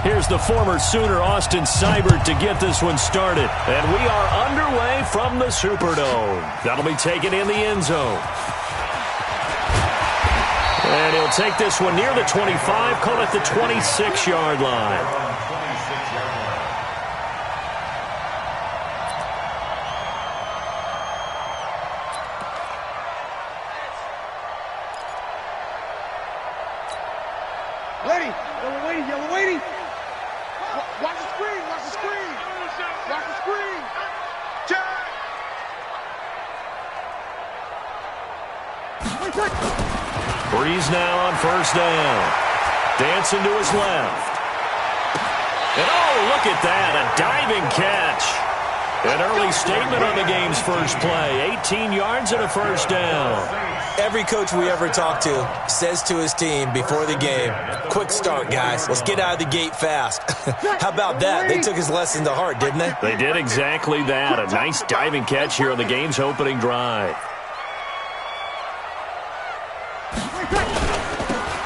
Here's the former Sooner, Austin Seibert, to get this one started. And we are underway from the Superdome. That'll be taken in the end zone. And he'll take this one near the 25, call it the 26-yard line. Yellow waiting. Watch the screen, watch the screen. Watch the screen. Breeze now on first down. Dancing to his left. And oh, look at that, a diving catch. An early statement on the game's first play. 18 yards and a first down. Every coach we ever talk to says to his team before the game, quick start, guys. Let's get out of the gate fast. How about that? They took his lesson to heart, didn't they? They did exactly that. A nice diving catch here on the game's opening drive.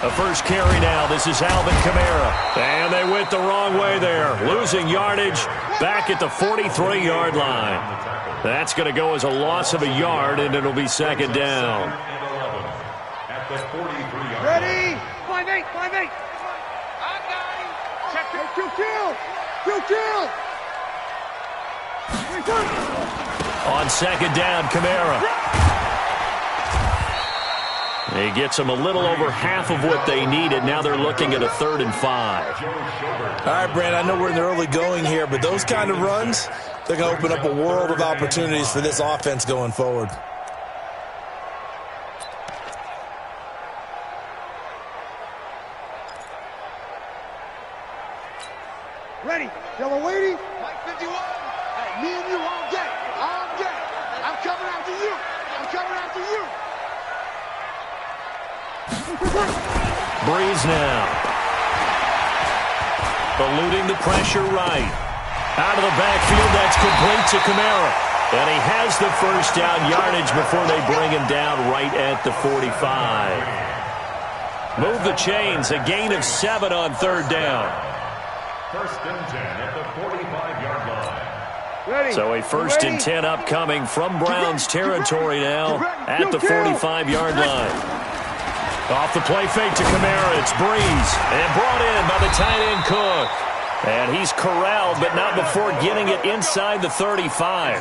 A first carry now. This is Alvin Kamara. And they went the wrong way there. Losing yardage back at the 43-yard line. That's going to go as a loss of a yard, and it'll be second down. Ready? 5-8, 5-8. I got him. Check it. Kill. On second down, Kamara. He gets them a little over half of what they needed. Now they're looking at a 3rd and 5. All right, Brand, I know we're in the early going here, but those kind of runs, they're going to open up a world of opportunities for this offense going forward. Ready. Yellow waiting. Mike 51. Hey, me and you all day. All day. I'm coming after you. Breeze now. Eluding the pressure right. Out of the backfield, that's complete to Kamara. And he has the first down yardage before they bring him down right at the 45. Move the chains, a gain of 7 on 3rd down. 1st and 10 at the 45-yard line. Ready. So a 1st and 10 upcoming from Browns territory now at the 45-yard line. Off the play fake to Kamara, it's Breeze. And brought in by the tight end Cook. And he's corralled, but not before getting it inside the 35.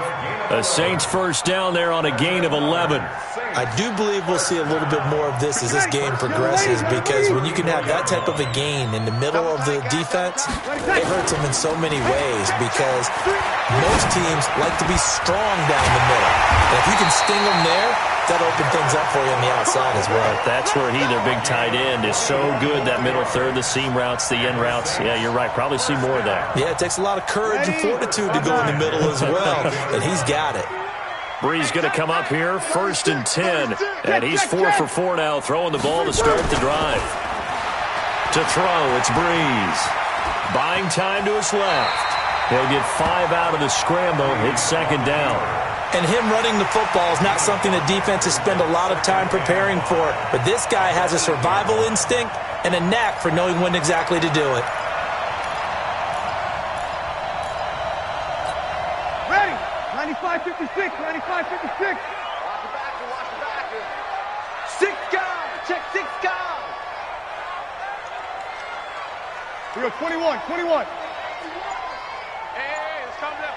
The Saints first down there on a gain of 11. I do believe we'll see a little bit more of this as this game progresses, because when you can have that type of a gain in the middle of the defense, it hurts them in so many ways, because most teams like to be strong down the middle. And if you can sting them there, that'll open things up for you on the outside as well. That's where he, their big tight end, is so good, that middle third, the seam routes, the end routes. Yeah, you're right. Probably see more of that. Yeah, it takes a lot of courage and fortitude to go in the middle as well, and he's got it. Breeze going to come up here, 1st and 10, and he's 4 for 4 now, throwing the ball to start the drive. To throw, it's Breeze. Buying time to his left. He'll get 5 out of the scramble. It's second down. And him running the football is not something that defenses spend a lot of time preparing for, but this guy has a survival instinct and a knack for knowing when exactly to do it. Ready. 95-56. 95-56. Watch the backer. 6 guys. Check 6 guys. We go 21. Hey, let's calm down.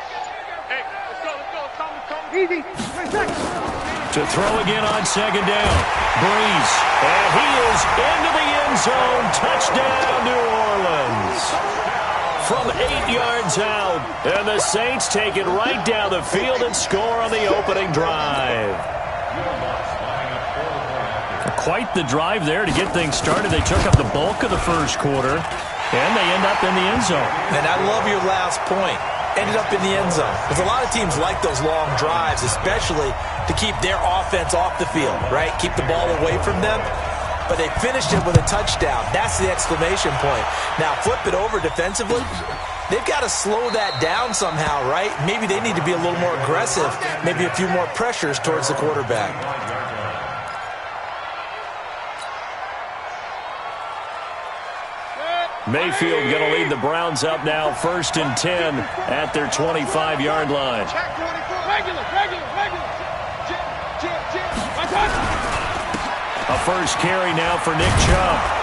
Hey, let's go. Calm. Easy. To throw again on second down. Breeze. And he is into the end zone. Touchdown, New Orleans. From 8 yards out. And the Saints take it right down the field and score on the opening drive. Quite the drive there to get things started. They took up the bulk of the first quarter. And they end up in the end zone. And I love your last point. Ended up in the end zone. Because a lot of teams like those long drives, especially to keep their offense off the field, right? Keep the ball away from them. But they finished it with a touchdown. That's the exclamation point. Now, flip it over defensively. They've got to slow that down somehow, right? Maybe they need to be a little more aggressive. Maybe a few more pressures towards the quarterback. Mayfield going to lead the Browns up now, 1st and 10 at their 25-yard line. A first carry now for Nick Chubb.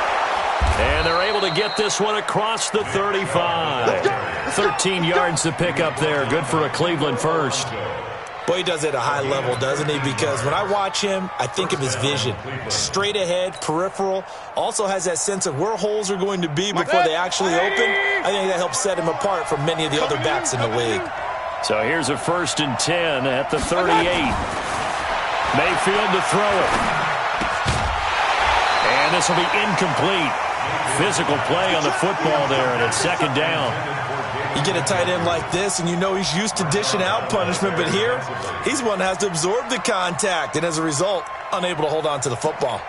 And they're able to get this one across the 35. 13 yards to pick up there. Good for a Cleveland first. Boy, he does it at a high level, doesn't he? Because when I watch him, I think of his vision. Straight ahead, peripheral. Also has that sense of where holes are going to be before they actually open. I think that helps set him apart from many of the other backs in the league. So here's a 1st and 10 at the 38. Mayfield to throw it. And this will be incomplete. Physical play on the football there, and it's 2nd down. You get a tight end like this, and you know he's used to dishing out punishment, but here, he's one that has to absorb the contact, and as a result, unable to hold on to the football.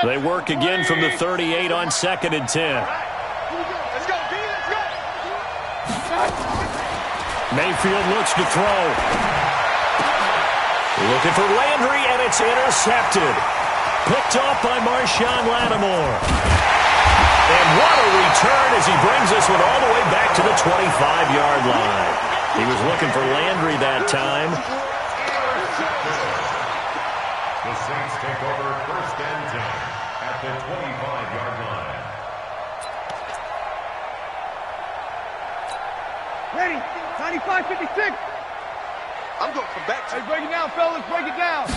They work again from the 38 on 2nd and 10. Mayfield looks to throw. Looking for Landry, and it's intercepted. Picked off by Marshawn Lattimore. And what a return as he brings this one all the way back to the 25-yard line. He was looking for Landry that time. The Saints take over 1st and 10 at the 25-yard line. Ready. 95-56. I'm going from back. Hey, break it down, fellas. Break it down.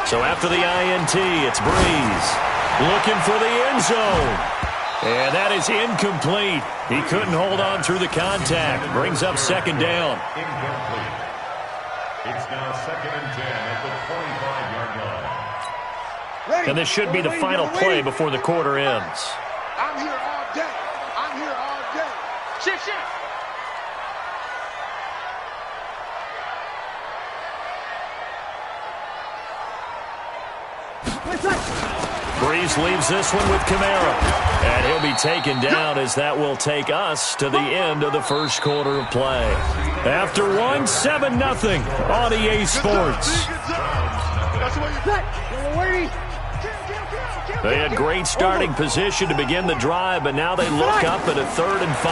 So after the INT, it's Breeze. Looking for the end zone. And that is incomplete. He couldn't hold on through the contact. Brings up 2nd down. Incomplete. It's now 2nd and 10 at the 25-yard line. Ready. And this should be the final play before the quarter ends. I'm here all day. I'm here all day. Shit. Breeze leaves this one with Kamara. And he'll be taken down as that will take us to the end of the first quarter of play. After one, 7-0 on EA Sports. They had great starting position to begin the drive, but now they look up at a 3rd and 5.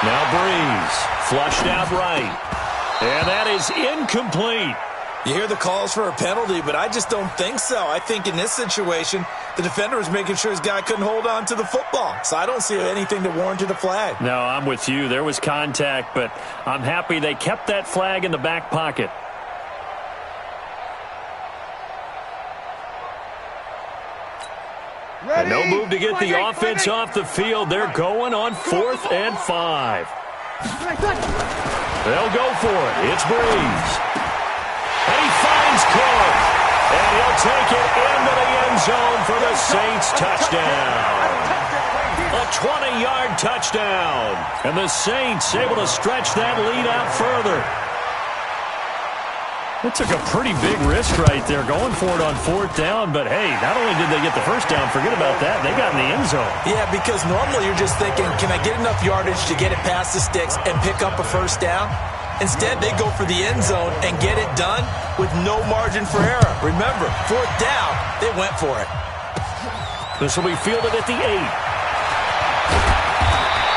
Now Breeze, flushed out right. And that is incomplete. You hear the calls for a penalty, but I just don't think so. I think in this situation, the defender was making sure his guy couldn't hold on to the football. So I don't see anything that warranted a flag. No, I'm with you. There was contact, but I'm happy they kept that flag in the back pocket. And no move to get the offense off the field. They're going on 4th and 5. They'll go for it. It's Breeze. And he finds Cook. And he'll take it into the end zone for the Saints touchdown. A 20-yard touchdown. And the Saints able to stretch that lead out further. It took a pretty big risk right there going for it on 4th down. But, hey, not only did they get the first down, forget about that, they got in the end zone. Yeah, because normally you're just thinking, can I get enough yardage to get it past the sticks and pick up a first down? Instead, they go for the end zone and get it done with no margin for error. Remember, 4th down, they went for it. This will be fielded at the 8.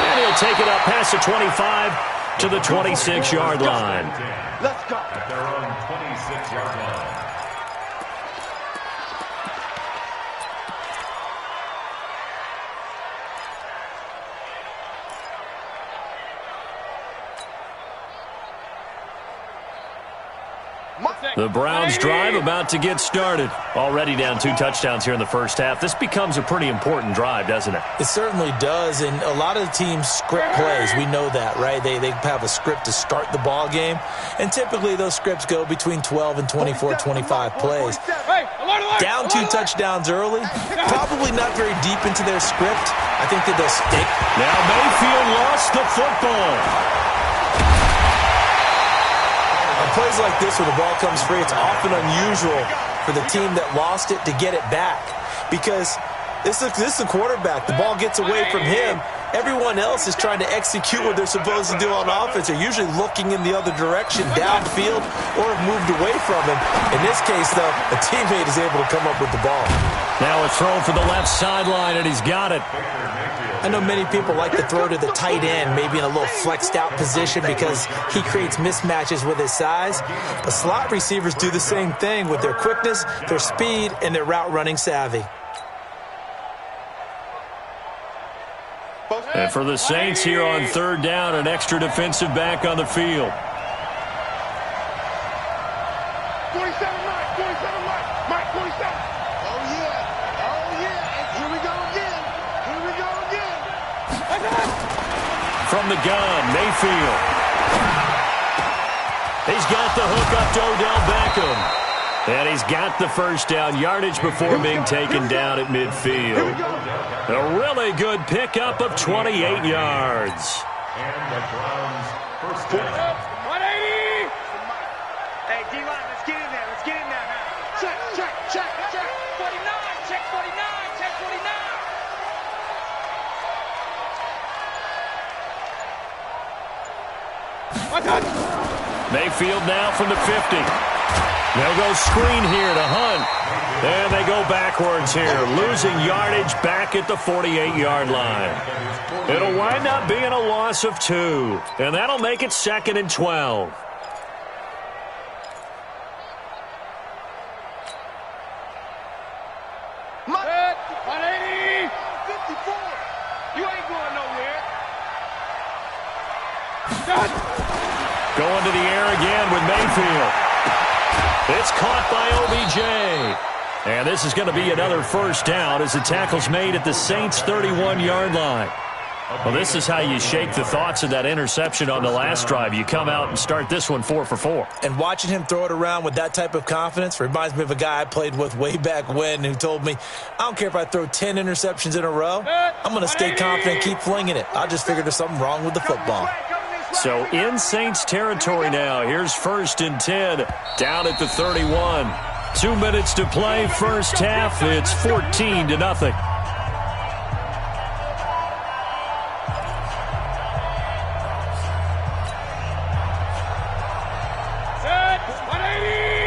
And he'll take it up past the 25 to the 26-yard line. Let's go. At their own 26-yard line. The Browns drive about to get started. Already down 2 touchdowns here in the first half. This becomes a pretty important drive, doesn't it? It certainly does, and a lot of the teams script plays. We know that, right? They have a script to start the ball game, and typically those scripts go between 12 and 24, 25 plays. Down 2 touchdowns early, probably not very deep into their script. I think that they'll stick. Now Mayfield lost the football. On plays like this where the ball comes free, it's often unusual for the team that lost it to get it back because this is a quarterback. The ball gets away from him, everyone else is trying to execute what they're supposed to do on offense. They're usually looking in the other direction, downfield, or have moved away from him. In this case, though, a teammate is able to come up with the ball. Now a throw for the left sideline, and he's got it. I know many people like to throw to the tight end, maybe in a little flexed out position because he creates mismatches with his size. But slot receivers do the same thing with their quickness, their speed, and their route running savvy. And for the Saints here on third down, an extra defensive back on the field. 47, Mike. 47, Mike. 47. Oh, yeah. Oh, yeah. And here we go again. Here we go again. From the gun, Mayfield. He's got the hook up to Odell Beckham. And he's got the first down yardage before being taken down at midfield. A really good pickup of 28 yards. And the Browns' first down. 180. Hey, D-line, let's get in there. Let's get in there now. Check. 49. Check 49. Check 49. Mayfield now from the 50. They'll go screen here to Hunt. And they go backwards here, losing yardage back at the 48-yard line. It'll wind up being a loss of 2. And that'll make it 2nd and 12. Set. 180. 54. You ain't going nowhere. Going to the air again with Mayfield. It's caught by OBJ. And this is going to be another first down as the tackle's made at the Saints' 31-yard line. Well, this is how you shake the thoughts of that interception on the last drive. You come out and start this one 4 for 4. And watching him throw it around with that type of confidence reminds me of a guy I played with way back when who told me, I don't care if I throw 10 interceptions in a row. I'm going to stay confident, keep flinging it. I just figured there's something wrong with the football. So in Saints territory now. Here's 1st and 10 down at the 31. 2 minutes to play first half. It's 14-0.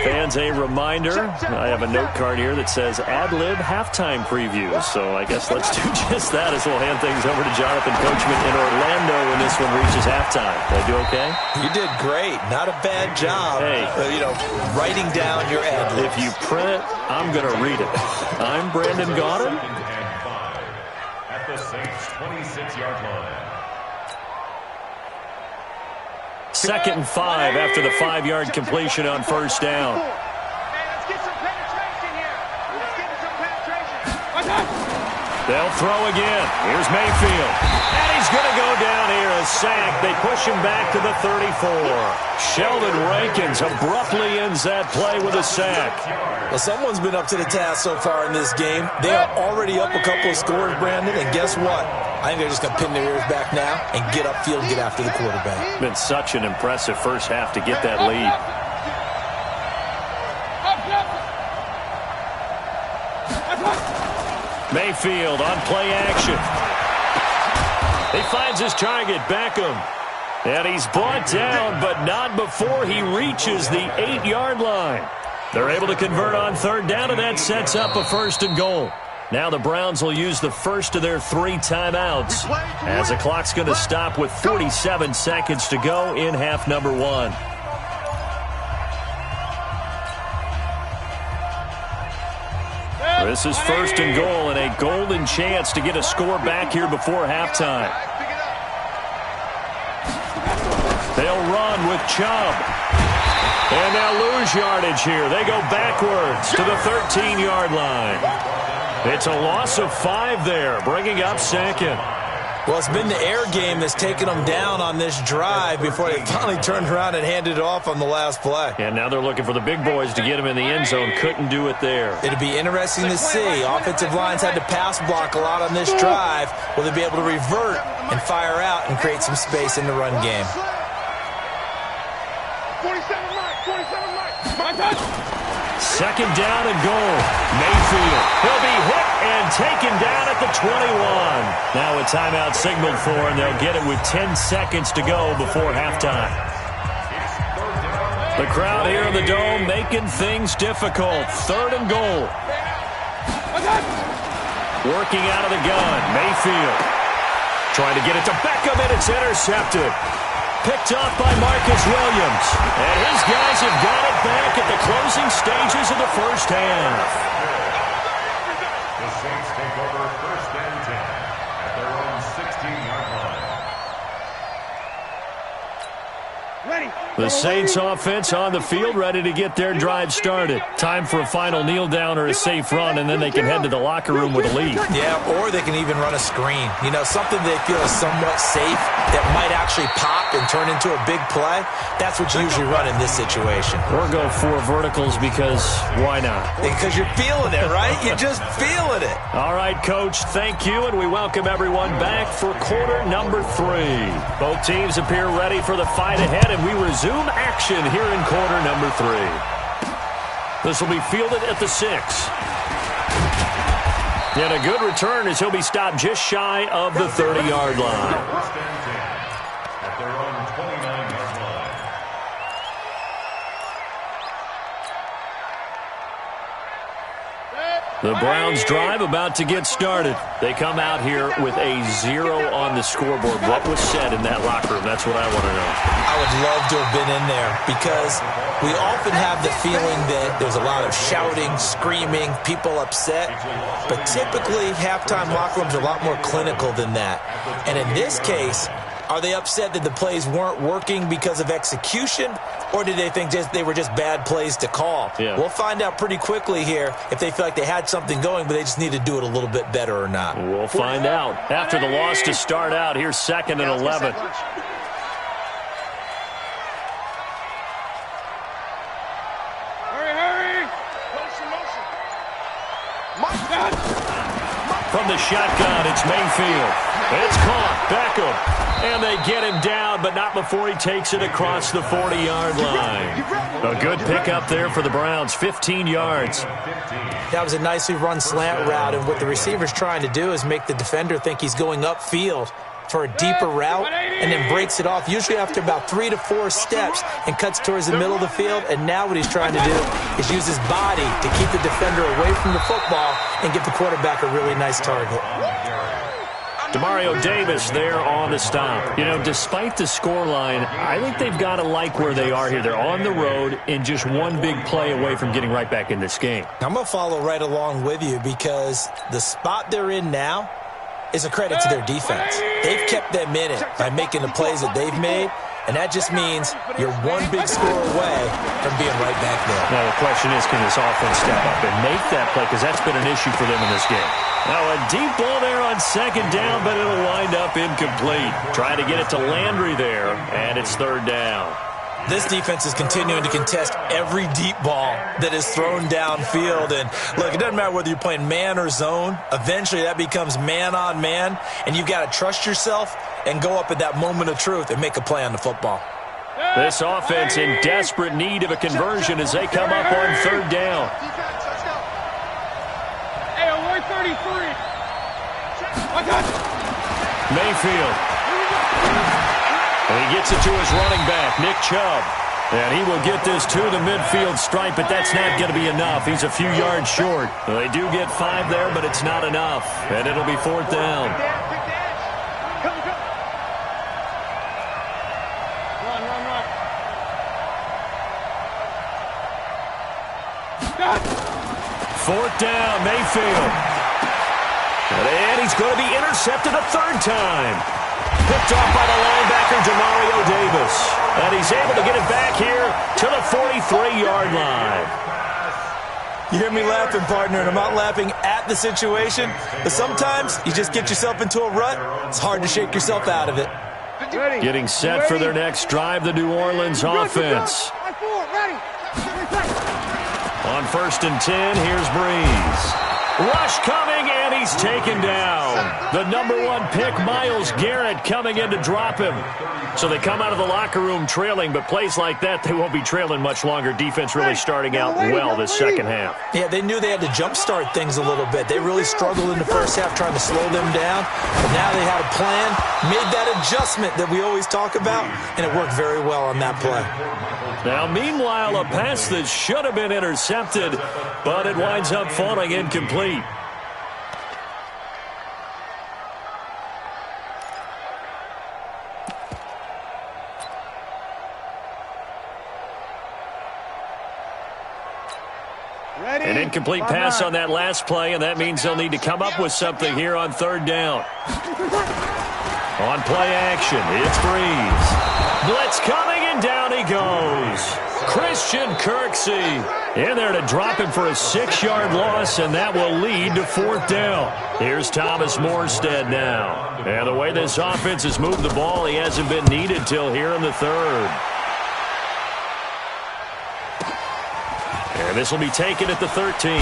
Fans, a reminder, I have a note card here that says ad-lib halftime preview. So I guess let's do just that as we'll hand things over to Jonathan Coachman in Orlando when this one reaches halftime. Did I do okay? You did great. Not a bad job. Hey. Writing down your ad-libs. If you print it, I'm going to read it. I'm Brandon Gaudin. 2nd and 5 at the Saints' 26-yard line. 2nd and 5 after the 5-yard completion on first down. Let's get some penetration here. Let's get some penetration. They'll throw again. Here's Mayfield. And he's going to go down here, a sack. They push him back to the 34. Sheldon Rankins abruptly ends that play with a sack. Well, someone's been up to the task so far in this game. They are already up a couple of scores, Brandon, and guess what? I think they're just going to pin their ears back now and get upfield and get after the quarterback. Been such an impressive first half to get that lead. Mayfield on play action. He finds his target, Beckham. And he's brought down, but not before he reaches the 8-yard line. They're able to convert on third down, and that sets up a 1st and goal. Now the Browns will use the first of their 3 timeouts as the clock's going to stop with 47 seconds to go in half number 1. This is 1st and goal and a golden chance to get a score back here before halftime. They'll run with Chubb. And they'll lose yardage here. They go backwards to the 13-yard line. It's a loss of 5 there, bringing up 2nd. Well, it's been the air game that's taken them down on this drive before they finally turned around and handed it off on the last play. And now they're looking for the big boys to get him in the end zone. Couldn't do it there. It'll be interesting to see. Offensive lines had to pass block a lot on this drive. Will they be able to revert and fire out and create some space in the run game? 47 Mike. 47 Mike. Second down and goal. Mayfield. He'll be hit and taken down at the 21. Now a timeout signaled for, and they'll get it with 10 seconds to go before halftime. The crowd here in the Dome making things difficult. Third and goal. Working out of the gun. Mayfield. Trying to get it to Beckham, and it's intercepted. Picked off by Marcus Williams. And his guys have got it back at the closing stages of the first half. The Saints take over first and 10 at their own 16-yard line. The Saints offense on the field, ready to get their drive started. Time for a final kneel down or a safe run, and then they can head to the locker room with a lead. Yeah, or they can even run a screen. You know, something they feel is somewhat safe that might actually pop and turn into a big play. That's what you usually run in this situation. Or go 4 verticals because why not? Because you're feeling it, right? You're just feeling it. All right, Coach, thank you, and we welcome everyone back for quarter number 3. Both teams appear ready for the fight ahead, and we resume action here in quarter number 3. This will be fielded at the 6. And a good return as he'll be stopped just shy of the 30-yard line. First and 10 at their own 29-yard line. The Browns drive about to get started. They come out here with a 0 on the scoreboard. What was said in that locker room? That's what I want to know. I would love to have been in there because we often have the feeling that there's a lot of shouting, screaming, people upset. But typically, halftime locker rooms are a lot more clinical than that. And in this case, are they upset that the plays weren't working because of execution, or did they think they were just bad plays to call? Yeah. We'll find out pretty quickly here if they feel like they had something going, but they just need to do it a little bit better or not. We'll find out. After the loss to start out, here's 2nd and 11. From the shotgun, it's Mayfield. It's caught. Beckham. And they get him down, but not before he takes it across the 40-yard line. A good pickup there for the Browns, 15 yards. That was a nicely run slant route, and what the receiver's trying to do is make the defender think he's going upfield for a deeper route and then breaks it off, usually after about 3 to 4 steps, and cuts towards the middle of the field. And now what he's trying to do is use his body to keep the defender away from the football and give the quarterback a really nice target. Demario Davis there on the stop. You know, despite the scoreline, I think they've got to like where they are here. They're on the road and just one big play away from getting right back in this game. I'm going to follow right along with you because the spot they're in now is a credit to their defense. They've kept them in it by making the plays that they've made, and that just means you're one big score away from being right back there. Now the question is, can this offense step up and make that play? Because that's been an issue for them in this game. Now a deep ball there on 2nd down, but it'll wind up incomplete. Trying to get it to Landry there, and it's 3rd down. This defense is continuing to contest every deep ball that is thrown downfield. And look, it doesn't matter whether you're playing man or zone. Eventually that becomes man on man, and you've got to trust yourself and go up at that moment of truth and make a play on the football. This offense in desperate need of a conversion as they come up on 3rd down. Mayfield. And he gets it to his running back, Nick Chubb. And he will get this to the midfield stripe, but that's not going to be enough. He's a few yards short. They do get 5 there, but it's not enough. And it'll be 4th down. Fourth down, Mayfield. And he's going to be intercepted a 3rd time. Picked off by the linebacker, Demario Davis. And he's able to get it back here to the 43-yard line. You hear me laughing, partner, and I'm not laughing at the situation, but sometimes you just get yourself into a rut. It's hard to shake yourself out of it. Getting set for their next drive, the New Orleans offense. On 1st and 10, here's Breeze. Rush coming, and he's taken down. The #1 pick, Myles Garrett, coming in to drop him. So they come out of the locker room trailing, but plays like that, they won't be trailing much longer. Defense really starting out well this second half. Yeah, they knew they had to jumpstart things a little bit. They really struggled in the first half trying to slow them down, but now they had a plan, made that adjustment that we always talk about, and it worked very well on that play. Now, meanwhile, a pass that should have been intercepted, but it winds up falling incomplete. An incomplete pass on that last play, and that means they'll need to come up with something here on third down. On play action, it's Breeze. Blitz coming, and down he goes. Christian Kirksey in there to drop him for a 6-yard loss, and that will lead to fourth down. Here's Thomas Morstead now. And the way this offense has moved the ball, he hasn't been needed till here in the third. And this will be taken at the 13.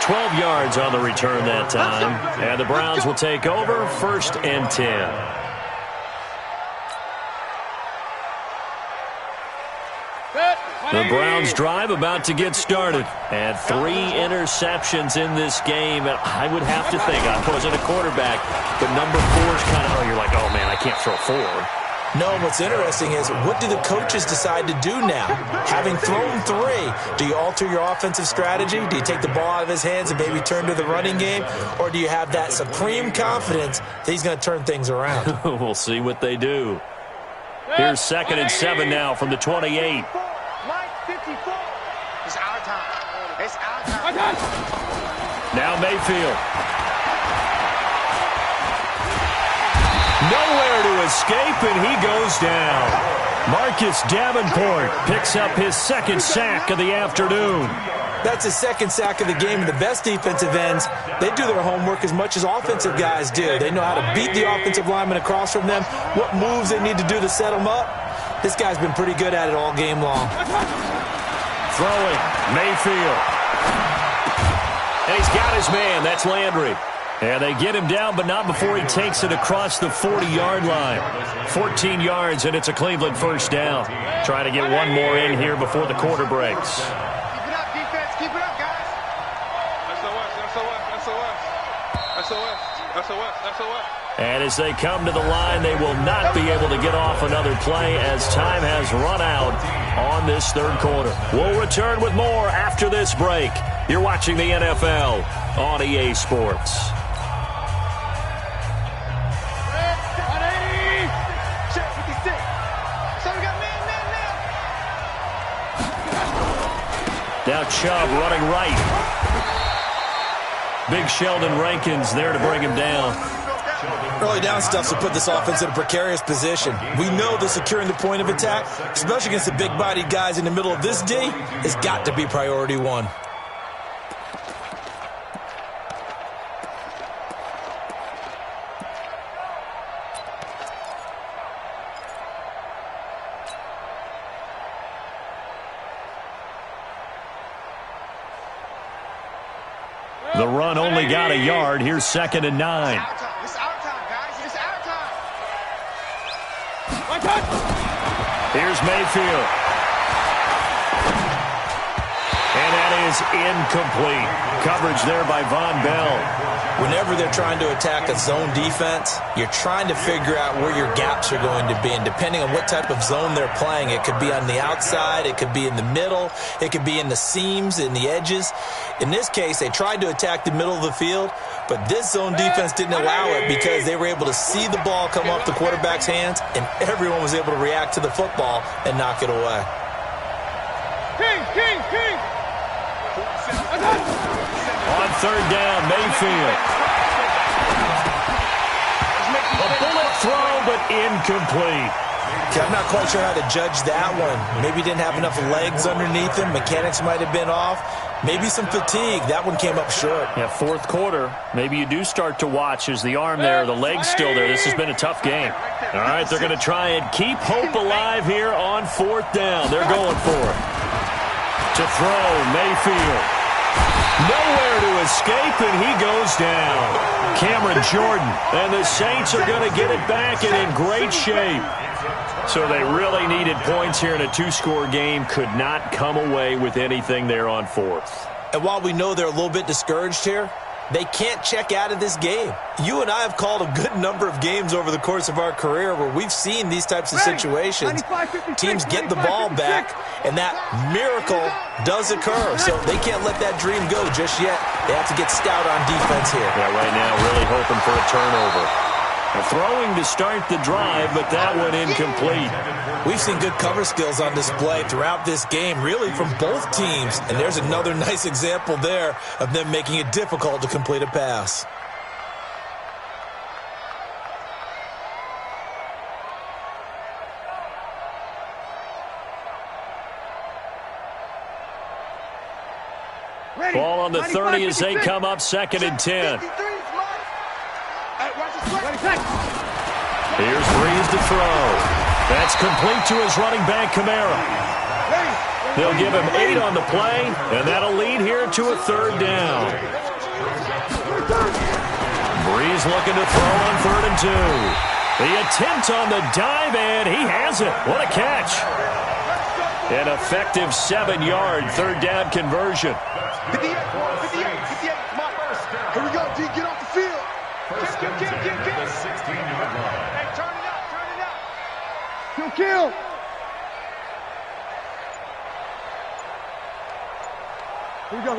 12 yards on the return that time. And the Browns will take over, 1st and 10. The Browns drive about to get started. And 3 interceptions in this game. And I would have to think, I wasn't a quarterback, but number 4 is kind of, you're like, oh man, I can't throw 4. No, what's interesting is, what do the coaches decide to do now? Having thrown 3, do you alter your offensive strategy? Do you take the ball out of his hands and maybe turn to the running game? Or do you have that supreme confidence that he's going to turn things around? We'll see what they do. Here's 2nd and 7 now from the 28. It's our time. It's our time. Now Mayfield. Nowhere to escape, and he goes down. Marcus Davenport picks up his 2nd sack of the afternoon. That's his 2nd sack of the game, and the best defensive ends, they do their homework as much as offensive guys do. They know how to beat the offensive lineman across from them, what moves they need to do to set them up. This guy's been pretty good at it all game long. Throwing, Mayfield. And he's got his man, that's Landry. And they get him down, but not before he takes it across the 40-yard line. 14 yards, and it's a Cleveland 1st down. Trying to get one more in here before the quarter breaks. Keep it up, defense. Keep it up, guys. SOS. And as they come to the line, they will not be able to get off another play as time has run out on this 3rd quarter. We'll return with more after this break. You're watching the NFL on EA Sports. Now Chubb running right. Big Sheldon Rankins there to bring him down. Early down stuff will put this offense in a precarious position. We know that securing the point of attack, especially against the big-bodied guys in the middle of this D, has got to be priority 1. The run only got a yard. Here's 2nd and 9. It's our time, guys. It's our time. Here's Mayfield. And that is incomplete. Coverage there by Von Bell. Whenever they're trying to attack a zone defense, you're trying to figure out where your gaps are going to be. And depending on what type of zone they're playing, it could be on the outside, it could be in the middle, it could be in the seams, in the edges. In this case, they tried to attack the middle of the field, but this zone defense didn't allow it because they were able to see the ball come off the quarterback's hands, and everyone was able to react to the football and knock it away. King. On 3rd down, Mayfield. A bullet throw, but incomplete. Okay, I'm not quite sure how to judge that one. Maybe he didn't have enough legs underneath him. Mechanics might have been off. Maybe some fatigue. That one came up short. Yeah, 4th quarter. Maybe you do start to watch as the arm there, the leg's still there. This has been a tough game. All right, they're going to try and keep hope alive here on 4th down. They're going for it. To throw, Mayfield. Nowhere to escape, and he goes down. Cameron Jordan, and the Saints are going to get it back and in great shape. So they really needed points here in a two-score game. Could not come away with anything there on fourth. And while we know they're a little bit discouraged here, they can't check out of this game. You and I have called a good number of games over the course of our career where we've seen these types of situations. Teams get the ball back, and that miracle does occur. So they can't let that dream go just yet. They have to get stout on defense here. Yeah, right now really hoping for a turnover. Throwing to start the drive, but that one incomplete. We've seen good cover skills on display throughout this game, really from both teams. And there's another nice example there of them making it difficult to complete a pass. Ball on the 30 as they come up 2nd and 10. Here's Breeze to throw. That's complete to his running back, Kamara. They'll give him 8 on the play, and that'll lead here to a 3rd down. Breeze looking to throw on 3rd and 2. The attempt on the dive, and he has it. What a catch. An effective 7-yard 3rd down conversion. 58, come on. Here we go, D, get off the field. Get. The 16-yard line. Hey, turn it up. Kill. Here we go.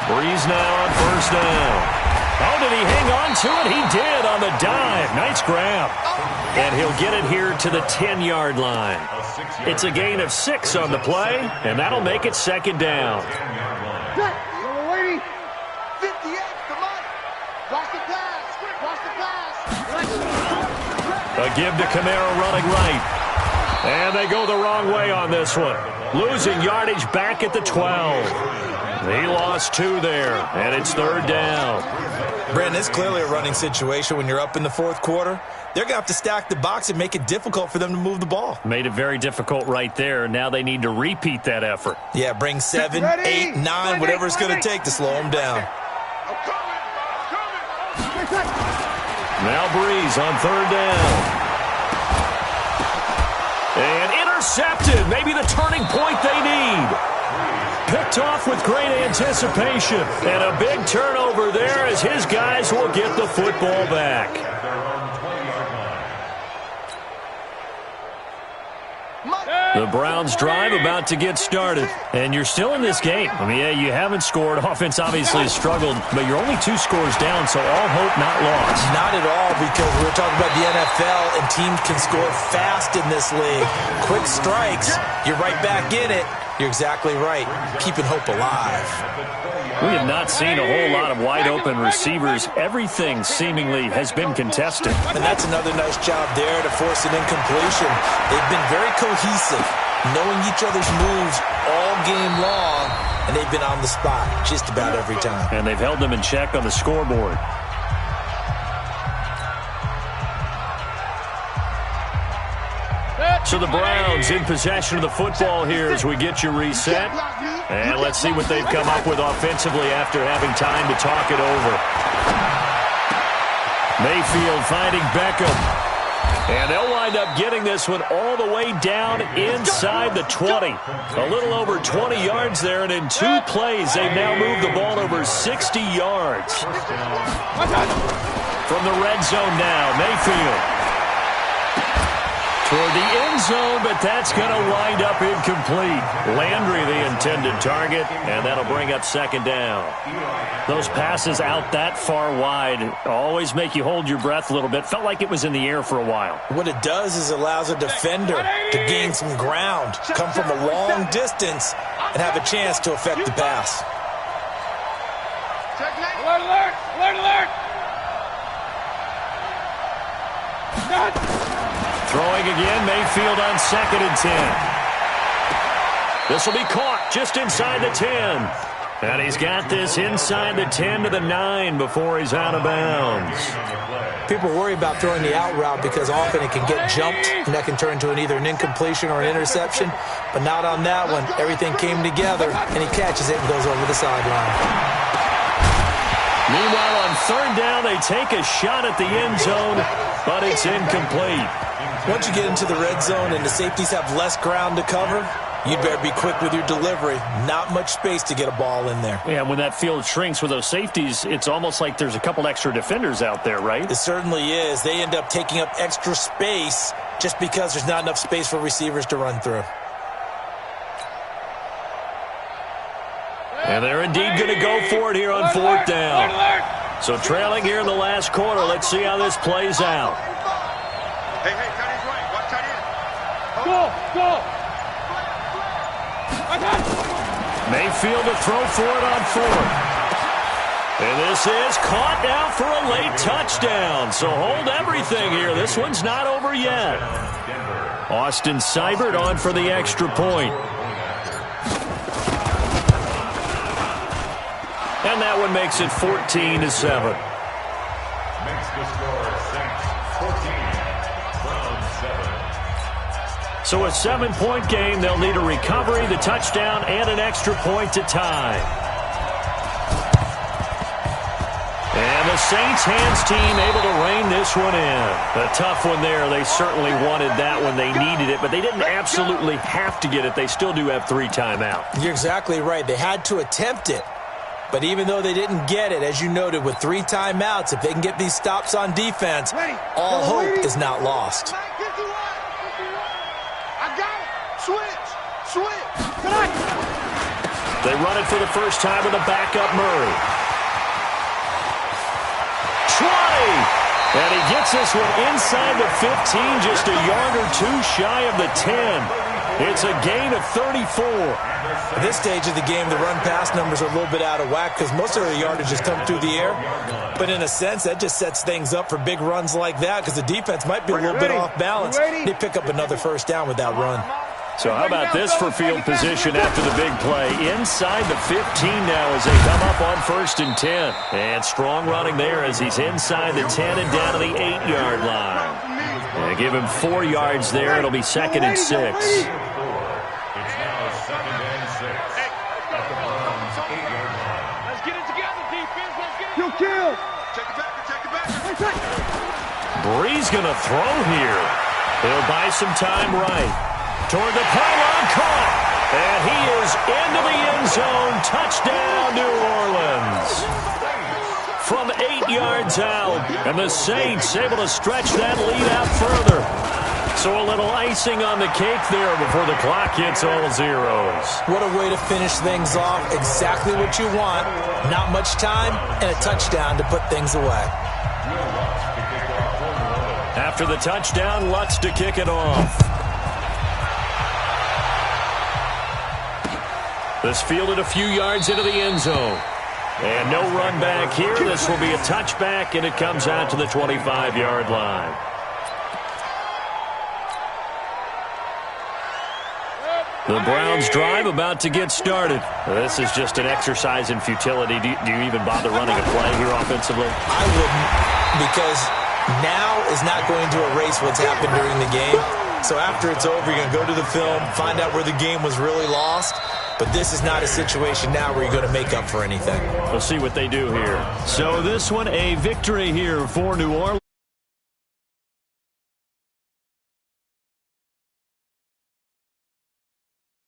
Breeze now on 1st down. Oh, did he hang on to it? He did on the dive. Nice grab. And he'll get it here to the 10-yard line. It's a gain of 6 on the play, and that'll make it 2nd down. 58, come on. Watch the pass. A give to Kamara running right. And they go the wrong way on this one. Losing yardage back at the 12. He lost 2 there, and it's 3rd down. Brandon, it's clearly a running situation when you're up in the 4th quarter. They're going to have to stack the box and make it difficult for them to move the ball. Made it very difficult right there. Now they need to repeat that effort. Yeah, bring 7, 8, 9, whatever it's going to take to slow them down. Now Breeze on 3rd down. And intercepted. Maybe the turning point they need. Picked off with great anticipation. And a big turnover there as his guys will get the football back. The Browns drive about to get started. And you're still in this game. I mean, yeah, you haven't scored. Offense obviously has struggled, but you're only 2 scores down, so all hope not lost. Not at all, because we're talking about the NFL, and teams can score fast in this league. Quick strikes, you're right back in it. You're exactly right. Keeping hope alive. We have not seen a whole lot of wide-open receivers. Everything seemingly has been contested. And that's another nice job there to force an incompletion. They've been very cohesive, knowing each other's moves all game long, and they've been on the spot just about every time. And they've held them in check on the scoreboard. So the Browns in possession of the football here as we get you reset. And let's see what they've come up with offensively after having time to talk it over. Mayfield finding Beckham. And they'll wind up getting this one all the way down inside the 20. A little over 20 yards there, and in 2 plays, they've now moved the ball over 60 yards. From the red zone now, Mayfield. Toward the end zone, but that's going to wind up incomplete. Landry, the intended target, and that'll bring up 2nd down. Those passes out that far wide always make you hold your breath a little bit. Felt like it was in the air for a while. What it does is allows a defender to gain some ground, come from a long distance, and have a chance to affect the pass. Alert, alert, alert, alert. Throwing again, Mayfield on 2nd and 10. This will be caught just inside the 10. And he's got this inside the 10 to the 9 before he's out of bounds. People worry about throwing the out route because often it can get jumped, and that can turn into either an incompletion or an interception. But not on that one. Everything came together, and he catches it and goes over the sideline. Meanwhile, on third down, they take a shot at the end zone, but it's incomplete. Once you get into the red zone and the safeties have less ground to cover, you'd better be quick with your delivery. Not much space to get a ball in there. Yeah, when that field shrinks with those safeties, it's almost like there's a couple extra defenders out there, right? It certainly is. They end up taking up extra space just because there's not enough space for receivers to run through. And they're indeed going to go for it here on fourth down. So trailing here in the last quarter. Let's see how this plays out. Hey, tight end's right. Watch tight end. Go. Mayfield to throw for it on fourth. And this is caught now for a late touchdown. So hold everything here. This one's not over yet. Austin Seibert on for the extra point. And that one makes it 14-7. Makes the score Saints 14, Browns 7. So a 7-point game. They'll need a recovery, the touchdown, and an extra point to tie. And the Saints hands team able to rein this one in. A tough one there. They certainly wanted that one. They needed it, but they didn't absolutely have to get it. They still do have 3 timeouts. You're exactly right. They had to attempt it. But even though they didn't get it, as you noted, with 3 timeouts, if they can get these stops on defense, all hope is not lost. I got it. Switch. They run it for the first time with a backup Murray. Try! And he gets this one inside the 15, just a yard or 2 shy of the 10. It's a gain of 34. At this stage of the game, the run-pass numbers are a little bit out of whack because most of their yardage has come through the air. But in a sense, that just sets things up for big runs like that because the defense might be a little bit off balance. They pick up another first down with that run. So how about this for field position after the big play? Inside the 15 now as they come up on 1st and 10. And strong running there as he's inside the 10 and down to the 8-yard line. And give him 4 yards there. It'll be 2nd and 6. It's now 2nd and 6 at the Browns 8-yard line. Let's get it together, defense. Let's get it. Kill. Take it back. Brees going to throw here. He'll buy some time right. Toward the pylon, caught. And he is into the end zone. Touchdown, New Orleans. From 8 yards out. And the Saints able to stretch that lead out further. So a little icing on the cake there before the clock hits all zeros. What a way to finish things off. Exactly what you want. Not much time and a touchdown to put things away. After the touchdown, Lutz to kick it off. This fielded a few yards into the end zone. And no run back here. This will be a touchback, and it comes out to the 25-yard line. The Browns drive about to get started. This is just an exercise in futility. Do you even bother running a play here offensively? I wouldn't, because now is not going to erase what's happened during the game. So after it's over, you're going to go to the film, find out where the game was really lost. But this is not a situation now where you're going to make up for anything. We'll see what they do here. So this one, a victory here for New Orleans.